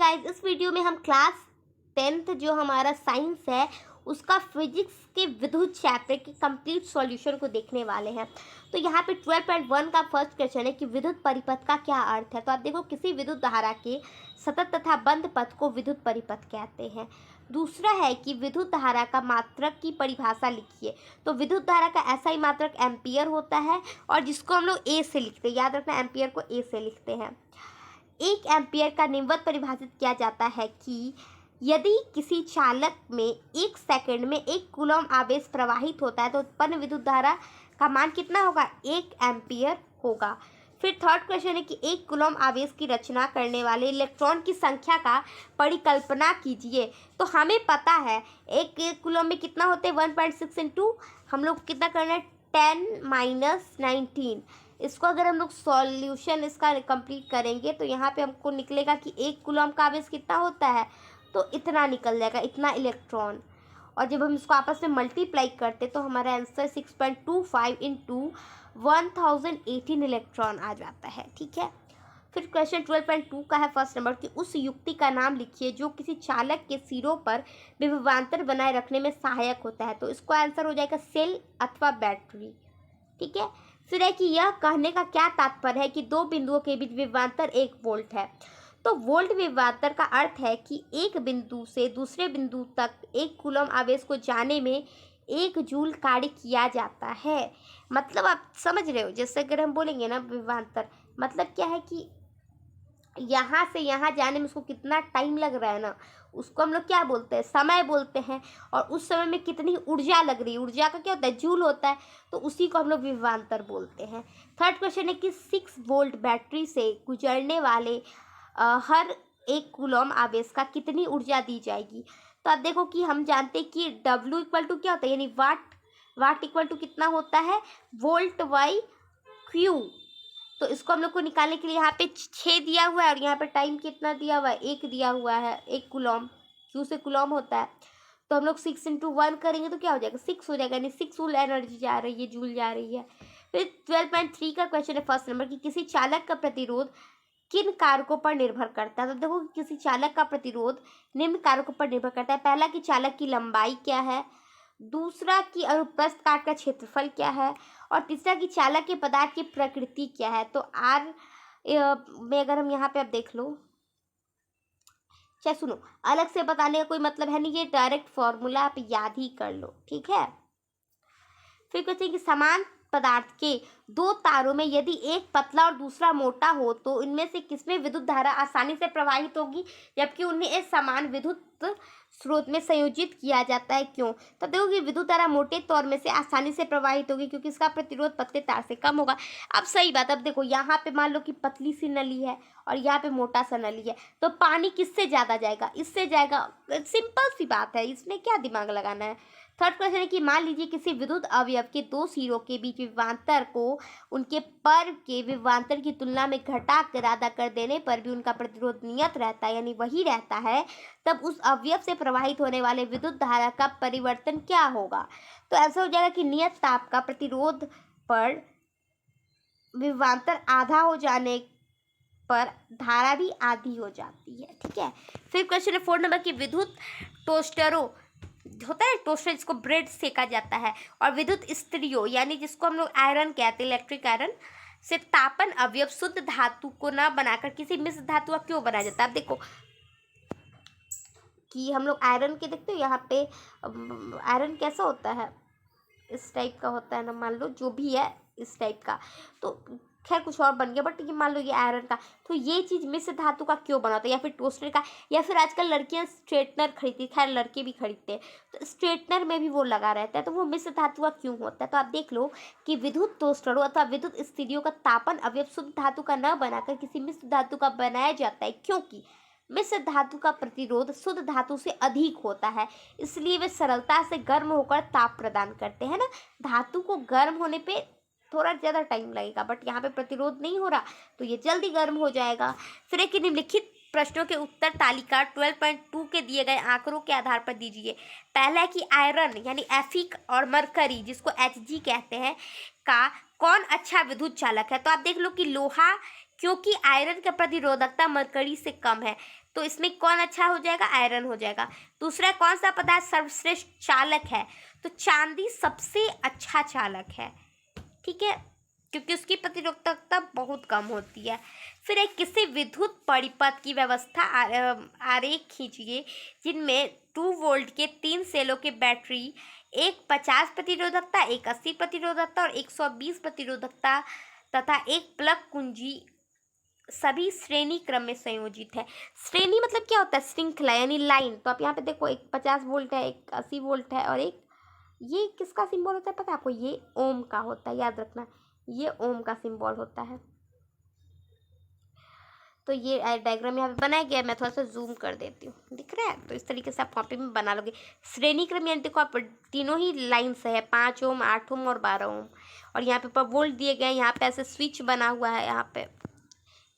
Guys, इस video में हम क्लास 10th जो हमारा साइंस है उसका फिजिक्स के विद्युत चैप्टर के कंप्लीट सॉल्यूशन को देखने वाले हैं। तो यहाँ पे 12.1 का फर्स्ट क्वेश्चन है कि विद्युत परिपथ का क्या अर्थ है। तो आप देखो, किसी विद्युत धारा के सतत तथा बंद पथ को विद्युत परिपथ कहते हैं। दूसरा है कि विद्युत धारा का मात्रक की परिभाषा लिखिए। तो विद्युत धारा का ऐसा ही मात्रक एम्पियर होता है और जिसको हम लोग ए से लिखते हैं। याद रखना, एम्पियर को ए से लिखते हैं। एक एम्पियर का निम्नवत परिभाषित किया जाता है कि यदि किसी चालक में एक सेकंड में 1 कूलम आवेश प्रवाहित होता है तो उत्पन्न विद्युत धारा का मान कितना होगा, 1 एम्पियर होगा। फिर थर्ड क्वेश्चन है कि 1 कूलम आवेश की रचना करने वाले इलेक्ट्रॉन की संख्या का परिकल्पना कीजिए। तो हमें पता है एक कूलम में कितना होते हैं, 1.6 इंटू हम लोग कितना करना है, 10⁻19। इसको अगर हम लोग सॉल्यूशन इसका कंप्लीट करेंगे तो यहाँ पे हमको निकलेगा कि 1 कूलम का आवेश कितना होता है, तो इतना निकल जाएगा, इतना इलेक्ट्रॉन। और जब हम इसको आपस में मल्टीप्लाई करते तो हमारा आंसर 6.25 इंटू 1018 इलेक्ट्रॉन आ जाता है। ठीक है। फिर क्वेश्चन 12.2 का है फर्स्ट नंबर कि उस युक्ति का नाम लिखिए जो किसी चालक के सिरों पर विभवांतर बनाए रखने में सहायक होता है। तो इसको आंसर हो जाएगा सेल अथवा बैटरी। ठीक है। फिर है कि यह कहने का क्या तात्पर्य है कि दो बिंदुओं के बीच विभवांतर 1 वोल्ट है। तो वोल्ट विभवांतर का अर्थ है कि एक बिंदु से दूसरे बिंदु तक 1 कूलम आवेश को जाने में 1 जूल कार्य किया जाता है। मतलब आप समझ रहे हो, जैसे अगर हम बोलेंगे ना विभवांतर, मतलब क्या है कि यहाँ से यहाँ जाने में उसको कितना टाइम लग रहा है ना, उसको हम लोग क्या बोलते हैं, समय बोलते हैं। और उस समय में कितनी ऊर्जा लग रही है, ऊर्जा का क्या होता है, जूल होता है, तो उसी को हम लोग विभवांतर बोलते हैं। थर्ड क्वेश्चन है कि 6 वोल्ट बैटरी से गुजरने वाले हर 1 कूलम आवेश का कितनी ऊर्जा दी जाएगी। तो आप देखो कि हम जानते हैं कि W इक्वल टू क्या होता है, यानी वाट इक्वल टू कितना होता है, वोल्ट बाई क्यू। तो इसको हम लोग को निकालने के लिए यहाँ पे 6 दिया हुआ है और यहाँ पे टाइम कितना दिया हुआ है, 1 दिया हुआ है। 1 कूलम, क्यू से कूलम होता है, तो हम लोग 6 इंटू 1 करेंगे तो क्या हो जाएगा, 6 हो जाएगा, यानी 6 जूल एनर्जी जा रही है, जूल जा रही है। फिर 12.3 का क्वेश्चन है फर्स्ट नंबर कि किसी चालक का प्रतिरोध किन कारकों पर निर्भर करता है। तो देखो, किसी चालक का प्रतिरोध निम्न कारकों पर निर्भर करता है। पहला कि चालक की लंबाई क्या है, दूसरा कि अनुप्रस्थ काट का क्षेत्रफल क्या है, और तीसरा कि चालक के पदार्थ की प्रकृति क्या है। तो आर में अगर हम यहाँ पे आप देख लो, चाहे सुनो, अलग से बताने का कोई मतलब है नहीं, ये डायरेक्ट फॉर्मूला आप याद ही कर लो। ठीक है। फिर कहते हैं कि समान पदार्थ के 2 तारों में यदि एक पतला और दूसरा मोटा हो तो इनमें से किसमें विद्युत धारा आसानी से प्रवाहित होगी, जबकि उन्हें एक समान विद्युत स्रोत में संयोजित किया जाता है, क्यों। तो देखो कि विद्युत धारा मोटे तौर में से आसानी से प्रवाहित होगी क्योंकि इसका प्रतिरोध पतले तार से कम होगा। अब सही बात, अब देखो यहाँ पे मान लो कि पतली सी नली है और यहाँ पे मोटा सा नली है, तो पानी किससे ज़्यादा जाएगा, इससे जाएगा। सिंपल सी बात है, इसमें क्या दिमाग लगाना है। थर्ड क्वेश्चन है कि मान लीजिए किसी विद्युत अवयव के 2 सिरों के बीच विभवांतर को उनके पर्व के विभवांतर की तुलना में घटा कर आधा कर देने पर भी उनका प्रतिरोध नियत रहता है, यानी वही रहता है, तब उस अवयव से प्रवाहित होने वाले विद्युत धारा का परिवर्तन क्या होगा। तो ऐसा हो जाएगा कि नियत ताप का प्रतिरोध पर विभवांतर आधा हो जाने पर धारा भी आधी हो जाती है। ठीक है। फिर क्वेश्चन है 4 नंबर की विद्युत टोस्टरों होता है, टोस्टर जिसको ब्रेड सेका जाता है, और विद्युत स्त्रियों यानी जिसको हम लोग आयरन कहते हैं, इलेक्ट्रिक आयरन से तापन अवयव शुद्ध धातु को न बनाकर किसी मिश्र धातु का क्यों बनाया जाता है। आप देखो कि हम लोग आयरन के देखते हो, यहाँ पे आयरन कैसा होता है, इस टाइप का होता है ना, मान लो जो भी है इस टाइप का, तो खैर कुछ और बन गया, बट ये मान लो ये आयरन का, तो ये चीज़ मिश्र धातु का क्यों बना होता है, या फिर टोस्टर का, या फिर आजकल लड़कियां स्ट्रेटनर खरीदती, खैर लड़के भी खरीदते हैं, तो स्ट्रेटनर में भी वो लगा रहता है, तो वो मिश्र धातु का क्यों होता है। तो आप देख लो कि विद्युत टोस्टरों अथवा विद्युत स्त्रियों का तापन अवयव शुद्ध धातु का न बनाकर किसी मिश्र धातु का बनाया जाता है, क्योंकि मिश्र धातु का प्रतिरोध शुद्ध धातु से अधिक होता है, इसलिए वे सरलता से गर्म होकर ताप प्रदान करते हैं ना। धातु को गर्म होने पे थोड़ा ज़्यादा टाइम लगेगा, बट यहाँ पे प्रतिरोध नहीं हो रहा तो ये जल्दी गर्म हो जाएगा। फिर एक निम्नलिखित प्रश्नों के उत्तर तालिका 12.2 के दिए गए आंकड़ों के आधार पर दीजिए। पहला है कि आयरन यानी एफिक और मरकरी जिसको Hg कहते हैं का कौन अच्छा विद्युत चालक है। तो आप देख लो कि लोहा क्योंकि आयरन का प्रतिरोधकता मरकरी से कम है, तो इसमें कौन अच्छा हो जाएगा, आयरन हो जाएगा। दूसरा कौन सा पदार्थ सर्वश्रेष्ठ चालक है, तो चांदी सबसे अच्छा चालक है, ठीक है, क्योंकि उसकी प्रतिरोधकता बहुत कम होती है। फिर एक किसी विद्युत परिपथ की व्यवस्था आरेख खींचिए जिनमें 2 वोल्ट के 3 सेलों के बैटरी, एक 50 प्रतिरोधकता, एक 80 प्रतिरोधकता और 120 प्रतिरोधकता तथा एक प्लग कुंजी सभी श्रेणी क्रम में संयोजित है। श्रेणी मतलब क्या होता है, श्रृंखला यानी लाइन। तो आप यहाँ पे देखो, एक 50 वोल्ट है, एक 80 वोल्ट है और एक, ये किसका सिंबल होता है पता है आपको, ये ओम का होता है, याद रखना, ये ओम का सिंबल होता है। तो ये डायग्राम यहाँ पे बनाया गया है, मैं थोड़ा सा जूम कर देती हूँ, दिख रहा है। तो इस तरीके से आप कॉपी में बना लोगे। श्रेणी क्रम यानी देखो आप तीनों ही लाइन से है, 5 ओम, 8 ओम और 12 ओम, और यहाँ पे ऊपर वोल्ट दिए गए हैं। यहाँ पे ऐसे स्विच बना हुआ है, यहाँ पे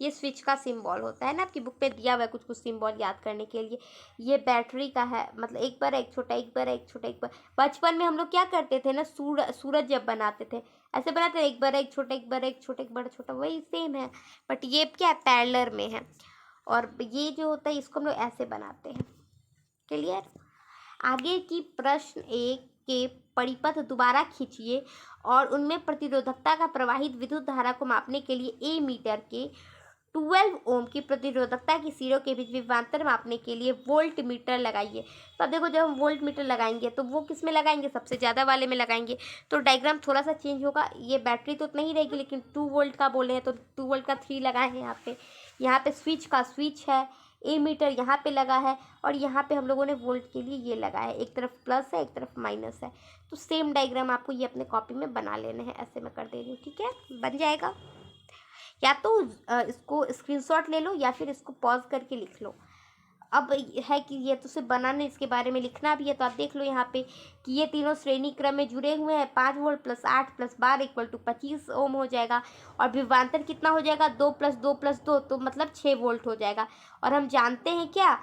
ये स्विच का सिंबल होता है ना, आपकी बुक पे दिया हुआ है कुछ कुछ सिंबल याद करने के लिए। ये बैटरी का है, मतलब एक बार एक छोटा, एक बार एक छोटा, एक बार। बचपन में हम लोग क्या करते थे ना, सूरज जब बनाते थे ऐसे बनाते थे, एक बार एक छोटा, एक बार एक छोटा, एक बार छोटा, वही सेम है, बट ये क्या है, पैरेलल में है। और ये जो होता है इसको हम लोग ऐसे बनाते हैं। क्लियर। आगे की प्रश्न 1 के परिपथ दोबारा खींचिए और उनमें प्रतिरोधकता का प्रवाहित विद्युत धारा को मापने के लिए ए मीटर के 12 ओम की प्रतिरोधकता की सिरों के बीच विभवांतर मापने के लिए वोल्ट मीटर लगाइए। तो अब देखो, जब हम वोल्ट मीटर लगाएंगे तो वो किस में लगाएंगे, सबसे ज़्यादा वाले में लगाएंगे। तो डायग्राम थोड़ा सा चेंज होगा, ये बैटरी तो नहीं रहेगी, लेकिन 2 वोल्ट का बोले हैं तो 2 वोल्ट का 3 लगाए हैं यहाँ पे। यहाँ पे स्विच का स्विच है, ए मीटर यहाँ पे लगा है, और यहाँ पे हम लोगों ने वोल्ट के लिए ये लगा है, एक तरफ प्लस है एक तरफ माइनस है। तो सेम डायग्राम आपको ये अपने कॉपी में बना लेने हैं। ऐसे मैं कर दे रही हूँ, ठीक है, बन जाएगा। या तो इसको स्क्रीनशॉट ले लो या फिर इसको पॉज करके लिख लो। अब है कि ये तो सिर्फ बनाने, इसके बारे में लिखना भी है। तो आप देख लो यहाँ पे कि ये तीनों श्रेणी क्रम में जुड़े हुए हैं। 5 volt plus 8 plus 12 equal to 25 ohm हो जाएगा, और विभवांतर कितना हो जाएगा, 2 प्लस 2 प्लस 2, तो मतलब 6 वोल्ट हो जाएगा। और हम जानते हैं क्या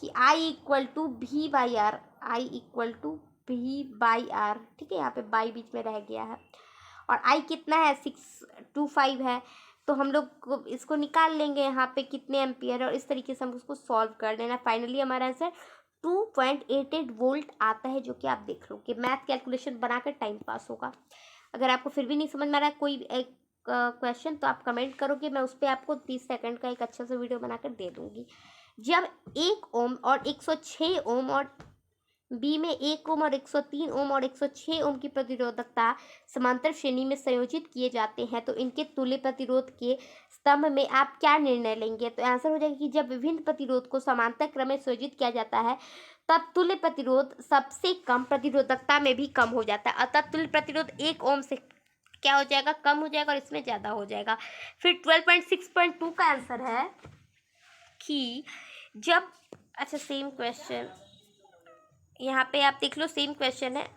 कि I equal to V by R, I equal to V by R, ठीक है, यहाँ पे बाई बीच में रह गया है। और आई कितना है, 625 है, तो हम लोग इसको निकाल लेंगे यहाँ पे कितने एम्पियर है, और इस तरीके से हम उसको सॉल्व कर लेना। फाइनली हमारा आंसर 2.88 वोल्ट आता है, जो कि आप देख लो कि मैथ कैलकुलेशन बनाकर टाइम पास होगा। अगर आपको फिर भी नहीं समझ में आ रहा है कोई एक क्वेश्चन, तो आप कमेंट करोगे, मैं उस पर आपको 30 सेकंड का एक अच्छा सा वीडियो बनाकर दे दूँगी। जब 1 ओम और 106 ओम और बी में 1 ओम और 103 ओम और 106 ओम की प्रतिरोधकता समांतर श्रेणी में संयोजित किए जाते हैं, तो इनके तुल्य प्रतिरोध के स्तंभ में आप क्या निर्णय लेंगे। तो आंसर हो जाएगा कि जब विभिन्न प्रतिरोध को समांतर क्रम में संयोजित किया जाता है तब तुल्य प्रतिरोध सबसे कम प्रतिरोधकता में भी कम हो जाता है। अतः तुल्य प्रतिरोध 1 ओम से क्या हो जाएगा, कम हो जाएगा, और इसमें ज़्यादा हो जाएगा। फिर 12.6.2 का आंसर है कि जब, अच्छा सेम क्वेश्चन यहाँ पे आप देख लो, सेम क्वेश्चन है।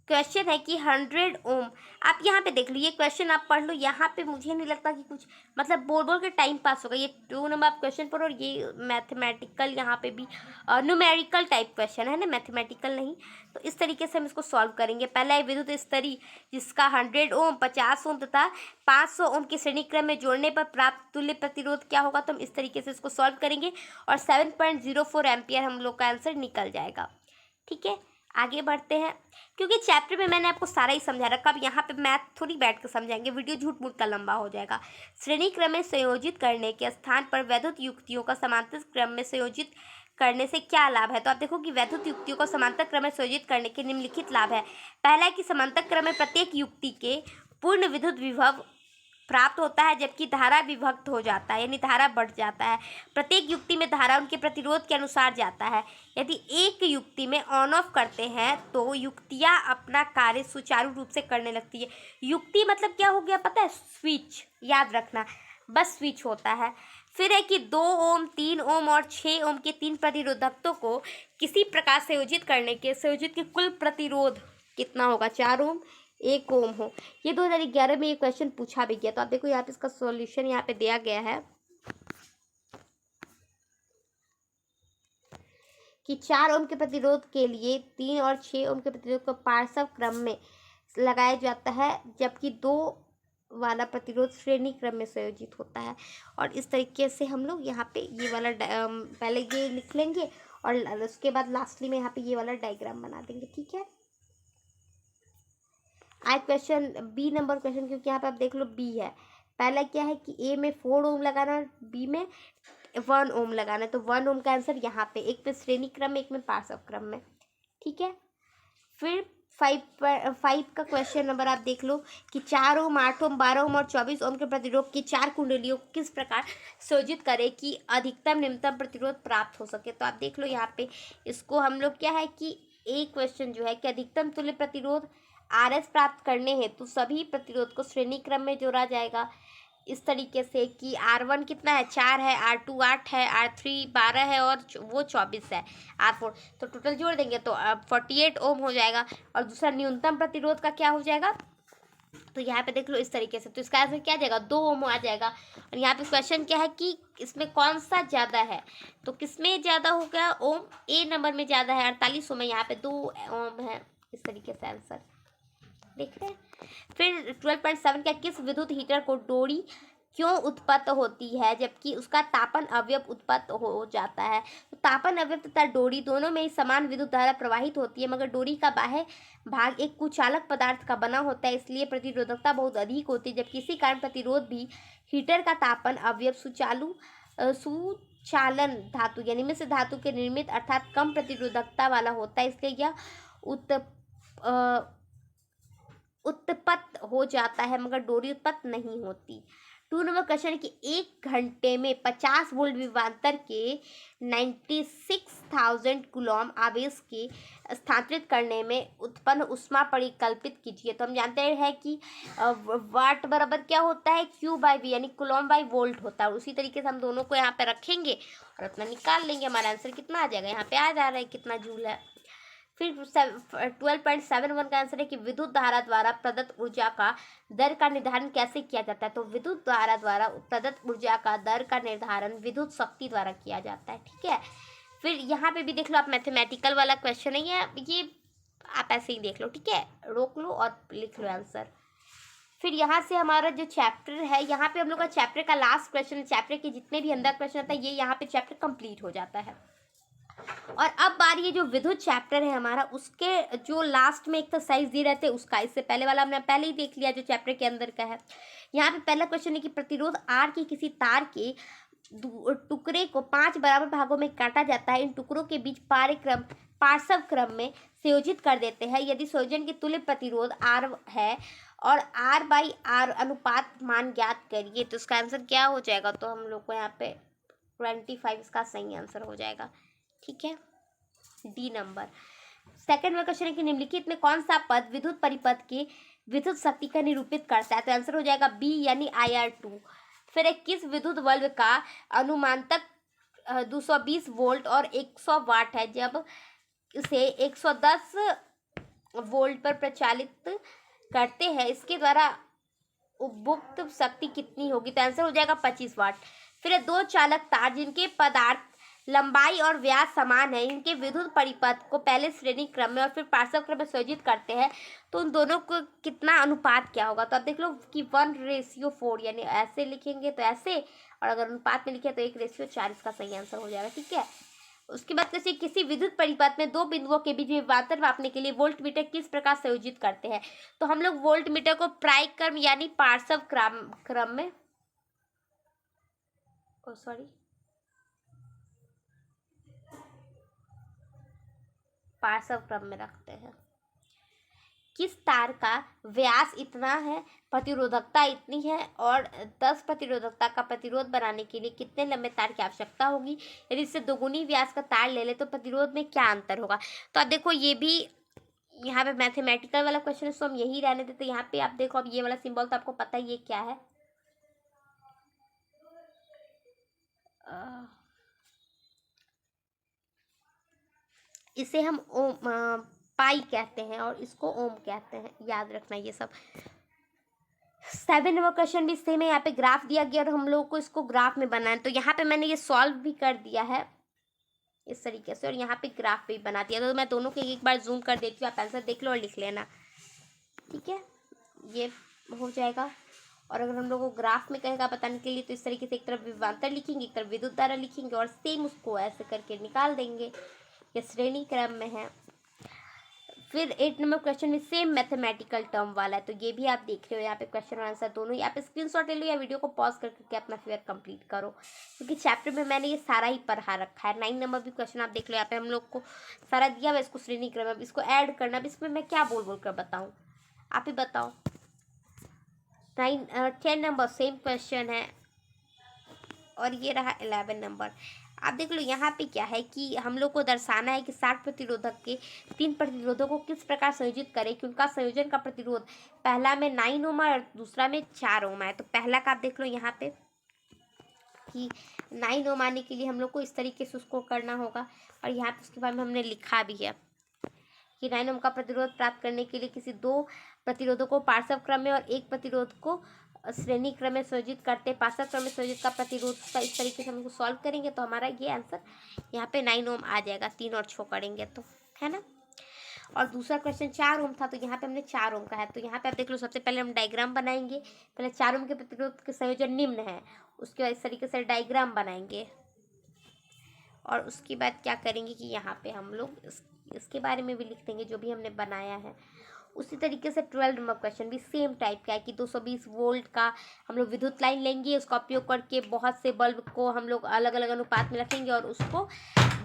क्वेश्चन है कि 100 ओम, आप यहाँ पे देख लो, ये क्वेश्चन आप पढ़ लो। यहाँ पे मुझे नहीं लगता कि कुछ मतलब बोल बोल के टाइम पास होगा। ये 2 नंबर आप क्वेश्चन पढ़ो, और ये मैथमेटिकल, यहाँ पे भी न्यूमेरिकल टाइप क्वेश्चन है ना, मैथमेटिकल नहीं। तो इस तरीके से हम इसको सॉल्व करेंगे। पहला है विद्युत स्तरी जिसका 100 ओम, 50 ओम तथा 500 ओम के श्रेणी क्रम में जोड़ने पर प्राप्त तुल्य प्रतिरोध क्या होगा। तो हम इस तरीके से इसको सॉल्व करेंगे, और 7.04 एम्पियर हम लोग का आंसर निकल जाएगा। ठीक है, आगे बढ़ते हैं, क्योंकि चैप्टर में मैंने आपको सारा ही समझा रखा। अब यहाँ पे मैथ थोड़ी बैठ कर समझाएंगे, वीडियो झूठ मूठ का लंबा हो जाएगा। श्रेणी क्रम में संयोजित करने के स्थान पर वैद्युत युक्तियों का समांतर क्रम में संयोजित करने से क्या लाभ है। तो आप देखो कि वैद्युत युक्तियों को समांतर क्रम में संयोजित करने के निम्नलिखित लाभ है। पहला है कि समांतर क्रम में प्रत्येक युक्ति के पूर्ण विद्युत विभव प्राप्त होता है, जबकि धारा विभक्त हो जाता है, यानी धारा बढ़ जाता है। प्रत्येक युक्ति में धारा उनके प्रतिरोध के अनुसार जाता है। यदि एक युक्ति में ऑन ऑफ करते हैं तो युक्तियाँ अपना कार्य सुचारू रूप से करने लगती है। युक्ति मतलब क्या हो गया पता है, स्विच, याद रखना, बस स्विच होता है। फिर है कि 2 ओम, 3 ओम और 6 ओम के 3 प्रतिरोधकों को किसी प्रकार संयोजित करने के संयोजित के कुल प्रतिरोध कितना होगा, 4 ओम 1 ओम हो। ये 2011 में ये क्वेश्चन पूछा भी गया। तो आप देखो यहाँ पे इसका सॉल्यूशन यहाँ पे दिया गया है कि 4 ओम के प्रतिरोध के लिए 3 और 6 ओम के प्रतिरोध को पार्श्व क्रम में लगाया जाता है, जबकि 2 वाला प्रतिरोध श्रेणी क्रम में संयोजित होता है। और इस तरीके से हम लोग यहाँ पे ये वाला पहले ये लिख लेंगे और उसके बाद लास्टली में यहाँ पे ये वाला डायग्राम बना देंगे, ठीक है। आज क्वेश्चन बी नंबर क्वेश्चन, क्योंकि यहाँ पे आप देख लो बी है। पहला क्या है कि ए में 4 ओम लगाना, बी में 1 ओम लगाना है। तो 1 ओम का आंसर यहाँ पे, एक पे श्रेणी क्रम में, एक में पार्श्व क्रम में, ठीक है। फिर 5 का क्वेश्चन नंबर आप देख लो कि 4 ओम, 8 ओम, 12 ओम और 24 ओम के प्रतिरोध की 4 कुंडलियों को किस प्रकार संयोजित करें कि अधिकतम न्यूनतम प्रतिरोध प्राप्त हो सके। तो आप देख लो यहाँ पे इसको हम लोग क्या है कि एक क्वेश्चन जो है कि अधिकतम तुल्य प्रतिरोध RS प्राप्त करने हेतु तो सभी प्रतिरोध को श्रेणी क्रम में जोड़ा जाएगा इस तरीके से कि R1 कितना है, 4 है, R2 8 है, R3 12 है और वो 24 है, R4 तो टोटल जोड़ देंगे तो 48 ओम हो जाएगा। और दूसरा न्यूनतम प्रतिरोध का क्या हो जाएगा, तो यहाँ पे देख लो इस तरीके से, तो इसका आंसर क्या आ जाएगा, 2 ओम आ जाएगा। और यहाँ पे क्वेश्चन क्या है कि इसमें कौन सा ज़्यादा है, तो किसमें ज़्यादा हो गया, ओम ए नंबर में ज़्यादा है, 48 ओम है, यहाँ पे 2 ओम है, इस तरीके से आंसर देख रहे हैं। फिर 12.7 क्या, किस विद्युत हीटर को डोरी क्यों उत्पन्न होती है जबकि उसका तापन अवयव उत्पन्न हो जाता है। तो तापन अवयव तथा डोरी दोनों में ही समान विद्युत धारा प्रवाहित होती है, मगर डोरी का बाह्य भाग एक कुचालक पदार्थ का बना होता है, इसलिए प्रतिरोधकता बहुत अधिक होती है, जबकि इसी कारण प्रतिरोध भी हीटर का तापन अवयव सुचालन धातु यानी मिश्र धातु के निर्मित अर्थात कम प्रतिरोधकता वाला होता है, इसलिए यह उत्पन्न हो जाता है मगर डोरी उत्पन्न नहीं होती। 2 नंबर क्वेश्चन है कि 1 घंटे में 50 वोल्ट विभवांतर के 96,000 कूलॉम आवेश के स्थानांतरित करने में उत्पन्न ऊष्मा परिकल्पित कीजिए। तो हम जानते हैं कि वाट बराबर क्या होता है, Q/V यानी कूलॉम बाई वोल्ट होता है। और उसी तरीके से हम दोनों को यहाँ पे रखेंगे और अपना निकाल लेंगे, हमारा आंसर कितना आ जाएगा, यहाँ पे आ जा रहा है कितना जूल है। फिर 12.71 का आंसर है कि विद्युत धारा द्वारा प्रदत्त ऊर्जा का दर का निर्धारण कैसे किया जाता है। तो विद्युत धारा द्वारा प्रदत्त ऊर्जा का दर का निर्धारण विद्युत शक्ति द्वारा किया जाता है, ठीक है। फिर यहाँ पे भी देख लो आप, मैथमेटिकल वाला क्वेश्चन है ये आप ऐसे ही देख लो, ठीक है, रोक लो और लिख लो आंसर। फिर यहाँ से हमारा जो चैप्टर है, यहाँ पे हम लोग का चैप्टर का लास्ट क्वेश्चन, चैप्टर के जितने भी अंदर क्वेश्चन आता है ये यहाँ पे चैप्टर कंप्लीट हो जाता है। और अब बारी है जो विद्युत चैप्टर है हमारा, उसके जो लास्ट में एक्सरसाइज दिए रहते हैं उसका। इससे पहले वाला हमने पहले ही देख लिया जो चैप्टर के अंदर का है। यहाँ पे पहला क्वेश्चन है कि प्रतिरोध R की किसी तार के टुकड़े को 5 बराबर भागों में काटा जाता है, इन टुकड़ों के बीच पार्श्व क्रम में संयोजित कर देते हैं। यदि संयोजन के तुल्य प्रतिरोध R है और R/R अनुपात मान ज्ञात करिए, तो इसका आंसर क्या हो जाएगा, तो हम लोग को यहाँ पे 25 इसका सही आंसर हो जाएगा, ठीक है, डी नंबर। सेकंड में क्वेश्चन है कि निम्नलिखित में कौन सा पद विद्युत परिपथ की विद्युत शक्ति का निरूपित करता है। तो आंसर हो जाएगा बी यानी IR2। फिर एक किस विद्युत बल्ब का अनुमानतक 220 वोल्ट और 100 वाट है जब इसे 110 वोल्ट पर प्रचालित करते हैं, इसके द्वारा उपभुक्त शक्ति कितनी होगी। तो आंसर हो जाएगा 25 वाट। फिर 2 चालक तार जिनके पदार्थ लंबाई और व्यास समान है, इनके विद्युत परिपथ को पहले श्रेणी क्रम में और फिर पार्श्व क्रम में संयोजित करते हैं, तो उन दोनों को कितना अनुपात क्या होगा। तो आप देख लो कि 1:4 यानी ऐसे लिखेंगे तो ऐसे, और अगर अनुपात में लिखे तो 1:4, इसका सही आंसर हो जाएगा, ठीक है। उसके बाद किसी विद्युत परिपथ में 2 बिंदुओं के बीच विभवांतर मापने के लिए वोल्ट मीटर किस प्रकार संयोजित करते हैं। तो हम लोग वोल्ट मीटर को प्रायिक क्रम यानी पार्श्व क्रम में पार्श्व क्रम में रखते हैं। किस तार का व्यास इतना है, प्रतिरोधकता इतनी है और 10 प्रतिरोधकता का प्रतिरोध बनाने के लिए कितने लंबे तार की आवश्यकता होगी। यदि इससे दोगुनी व्यास का तार ले ले तो प्रतिरोध में क्या अंतर होगा। तो आप देखो ये भी यहाँ पे मैथमेटिकल वाला क्वेश्चन है, सो हम यही रहने देते। यहाँ पे आप देखो, अब ये वाला सिंबल तो आपको पता है ये क्या है, इसे हम ओम पाई कहते हैं और इसको ओम कहते हैं, याद रखना ये सब। 7 नंबर क्वेश्चन भी सेम है, यहाँ पे ग्राफ दिया गया और हम लोगों को इसको ग्राफ में बनाना है। तो यहाँ पे मैंने ये सॉल्व भी कर दिया है इस तरीके से और यहाँ पे ग्राफ भी बना दिया। तो मैं दोनों के एक बार जूम कर देती हूँ, आप आंसर देख लो और लिख लेना, ठीक है, ये हो जाएगा। और अगर हम लोग को ग्राफ में कहेगा बताने के लिए तो इस तरीके से एक तरफ विभवांतर लिखेंगे, एक तरफ विद्युत धारा लिखेंगे और सेम उसको ऐसे करके निकाल देंगे। ये श्रेणी क्रम में है। फिर 8 नंबर क्वेश्चन में सेम मैथमेटिकल टर्म वाला है, तो ये भी आप देख रहे हो यहाँ पे क्वेश्चन और आंसर दोनों। यहाँ पे स्क्रीनशॉट ले लो या वीडियो को पॉज करके अपना फिर कंप्लीट करो, क्योंकि चैप्टर में मैंने ये सारा ही पढ़ा रखा है। 9 नंबर भी क्वेश्चन आप देख लो, यहाँ पे हम लोग को सारा दिया हुआ इसको श्रेणी क्रम में, इसको ऐड करना। अब इसमें मैं क्या बोल कर बताऊँ, आप ही बताओ। 10 नंबर सेम क्वेश्चन है और ये रहा 11 नंबर। आप देख लो यहाँ पे क्या है कि हम लोग को दर्शाना है कि 60 प्रतिरोधक के 3 प्रतिरोधों को किस प्रकार संयोजित करें कि उनका संयोजन का प्रतिरोध पहला में 9 ओम और दूसरा में 4 ओम है। तो पहला का आप देख लो यहाँ पे कि 9 ओम आने के लिए हम लोग को इस तरीके से उसको करना होगा, और यहाँ पे उसके बाद में हमने लिखा भी है कि 9 ओम का प्रतिरोध प्राप्त करने के लिए किसी 2 प्रतिरोधों को पार्श्व क्रम में और एक प्रतिरोध को श्रेणी क्रम में संयोजित करते, पार्श्व क्रम में संयोजित का प्रतिरोध का इस तरीके से हम लोग सॉल्व करेंगे तो हमारा ये आंसर यहाँ पे 9 ओम आ जाएगा। 3 और 6 करेंगे तो, है ना। और दूसरा क्वेश्चन 4 ओम था, तो यहाँ पे हमने 4 ओम का है। तो यहाँ पे आप देख लो, सबसे पहले हम डायग्राम बनाएंगे। पहले 4 ओम के प्रतिरोध के संयोजन निम्न है, उसके बाद इस तरीके से डायग्राम बनाएंगे और उसके बाद क्या करेंगे कि यहाँ पे हम लोग इसके बारे में भी लिख देंगे जो भी हमने बनाया है। उसी तरीके से 12 नंबर क्वेश्चन भी सेम टाइप का है कि 220 वोल्ट का हम लोग विद्युत लाइन लेंगे, उसका उपयोग करके बहुत से बल्ब को हम लोग अलग अलग अनुपात में रखेंगे और उसको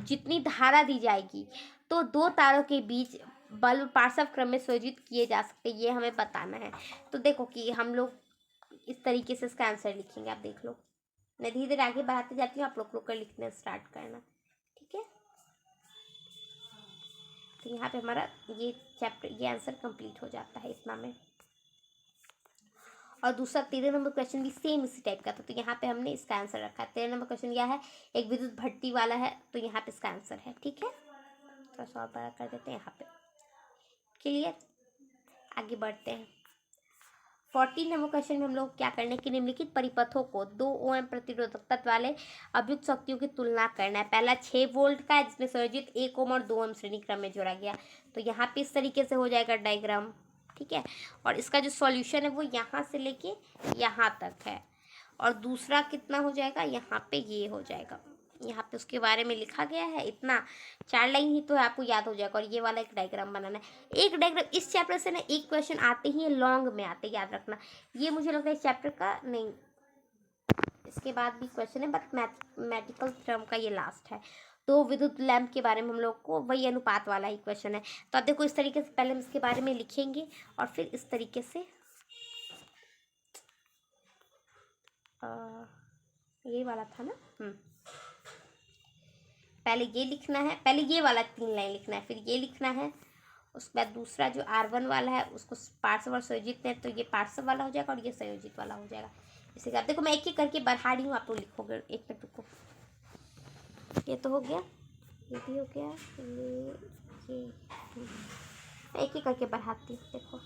जितनी धारा दी जाएगी तो 2 तारों के बीच बल्ब पार्श्व क्रम में संयोजित किए जा सकते, ये हमें बताना है। तो देखो कि हम लोग इस तरीके से इसका आंसर लिखेंगे। आप देख लो, मैं धीरे धीरे आगे बढ़ाते जाती हूँ, आप लोग कर लिखना स्टार्ट करना, ठीक है। तो यहाँ पे हमारा ये चैप्टर, ये आंसर कंप्लीट हो जाता है इतना में। और दूसरा 13 नंबर क्वेश्चन भी सेम इसी टाइप का था, तो यहाँ पे हमने इसका आंसर रखा है। 13 नंबर क्वेश्चन यह है, एक विद्युत भट्टी वाला है, तो यहाँ पे इसका आंसर है, ठीक है। थोड़ा सा और बड़ा कर देते हैं यहाँ पे, क्लियर। आगे बढ़ते हैं। 14 नंबर क्वेश्चन में हम लोग क्या करना है कि निम्नलिखित परिपथों को 2 ओम प्रतिरोधकता वाले अभियुक्त शक्तियों की तुलना करना है। पहला 6 वोल्ट का है जिसमें संयोजित 1 ओम और 2 ओम श्रेणी क्रम में जोड़ा गया, तो यहाँ पे इस तरीके से हो जाएगा डायग्राम, ठीक है। और इसका जो सॉल्यूशन है वो यहाँ से लेके यहाँ तक है। और दूसरा कितना हो जाएगा, यहाँ पे ये हो जाएगा, यहाँ पे उसके बारे में लिखा गया है। इतना 4 लाइन ही तो है, आपको याद हो जाएगा। और ये वाला एक डायग्राम बनाना है। एक डायग्राम इस चैप्टर से ना एक क्वेश्चन आते ही लॉन्ग में आते, याद रखना। ये मुझे लगता है इस चैप्टर का नहीं, इसके बाद भी क्वेश्चन है, बट मैथमेटिकल थ्योरम का ये लास्ट है। तो विद्युत लैंप के बारे में हम लोग को वही अनुपात वाला ही क्वेश्चन है। तो आप देखो इस तरीके से पहले हम इसके बारे में लिखेंगे और फिर इस तरीके से ये वाला था ना, पहले ये लिखना है, पहले ये वाला 3 लाइन लिखना है, फिर ये लिखना है। उसके बाद दूसरा जो R1 वाला है उसको पार्श्व और संयोजित है, तो ये पार्श्व वाला हो जाएगा और ये संयोजित वाला हो जाएगा। इसी का देखो मैं एक एक करके बढ़ा रही हूँ, आप लोग लिखोगे। एक मिनट रुको, ये तो हो गया, ये भी हो गया, ये मैं एक एक करके बढ़ाती हूँ, देखो।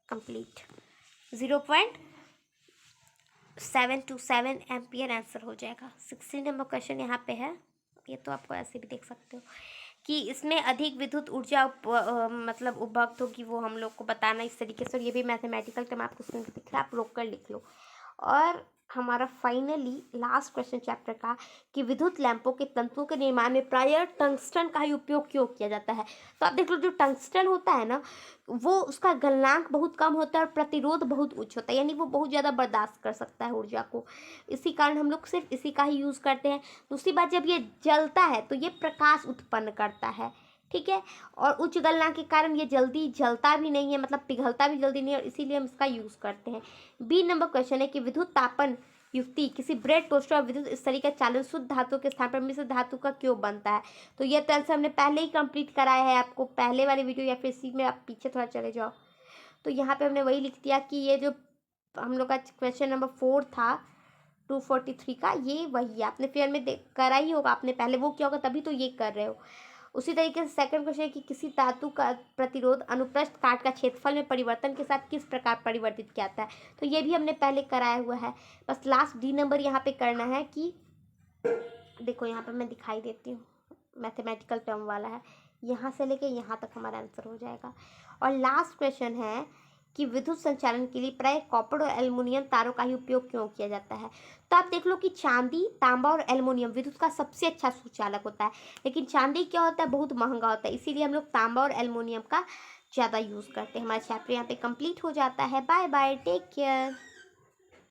कंप्लीट 0.727 एम्पियर आंसर हो जाएगा। 16 नंबर क्वेश्चन यहाँ पे है, ये तो आपको ऐसे भी देख सकते हो कि इसमें अधिक विद्युत ऊर्जा मतलब उपभोक्त होगी, वो हम लोग को बताना इस तरीके से। और ये भी मैथमेटिकल टर्म आपको स्क्रीन पे दिख रहा है, आप रोक कर लिख लो। और हमारा फाइनली लास्ट क्वेश्चन चैप्टर का कि विद्युत लैंपों के तंतुओं के निर्माण में प्रायः टंगस्टन का ही उपयोग क्यों किया जाता है। तो आप देख लो, जो टंगस्टन होता है ना, वो उसका गलनांक बहुत कम होता है और प्रतिरोध बहुत उच्च होता है, यानी वो बहुत ज़्यादा बर्दाश्त कर सकता है ऊर्जा को। इसी कारण हम लोग सिर्फ इसी का ही यूज़ करते हैं। दूसरी बात, जब ये जलता है तो ये प्रकाश उत्पन्न करता है, ठीक है। और उच्च गलनांक के कारण ये जल्दी जलता भी नहीं है, मतलब पिघलता भी जल्दी नहीं है, और इसीलिए हम इसका यूज़ करते हैं। बी नंबर क्वेश्चन है कि विद्युत तापन युक्ति किसी ब्रेड टोस्टर और विद्युत इस तरीके का चालन शुद्ध धातु के स्थान पर मिश्र धातु का क्यों बनता है। तो ये तो आंसर हमने पहले ही कंप्लीट कराया है आपको, पहले वाली वीडियो या फिर इसी में आप पीछे थोड़ा चले जाओ। तो यहाँ पे हमने वही लिख दिया कि ये जो हम लोग का क्वेश्चन नंबर 4 था 243 का, ये वही आपने फेयर में करा ही होगा आपने पहले, वो क्या होगा तभी तो ये कर रहे हो। उसी तरीके से सेकंड क्वेश्चन है कि किसी धातु का प्रतिरोध अनुप्रस्थ काट का क्षेत्रफल में परिवर्तन के साथ किस प्रकार परिवर्तित किया जाता है। तो ये भी हमने पहले कराया हुआ है। बस लास्ट डी नंबर यहाँ पे करना है कि देखो यहाँ पर मैं दिखाई देती हूँ, मैथमेटिकल टर्म वाला है, यहाँ से लेके यहाँ तक हमारा आंसर हो जाएगा। और लास्ट क्वेश्चन है कि विद्युत संचालन के लिए प्राय कॉपर और एल्युमिनियम तारों का ही उपयोग क्यों किया जाता है। तो आप देख लो कि चांदी, तांबा और एल्युमिनियम विद्युत का सबसे अच्छा सुचालक होता है, लेकिन चांदी क्या होता है, बहुत महंगा होता है, इसीलिए हम लोग तांबा और एल्युमिनियम का ज़्यादा यूज़ करते हैं। हमारा चैप्टर यहाँ पे कंप्लीट हो जाता है। Bye bye, take care.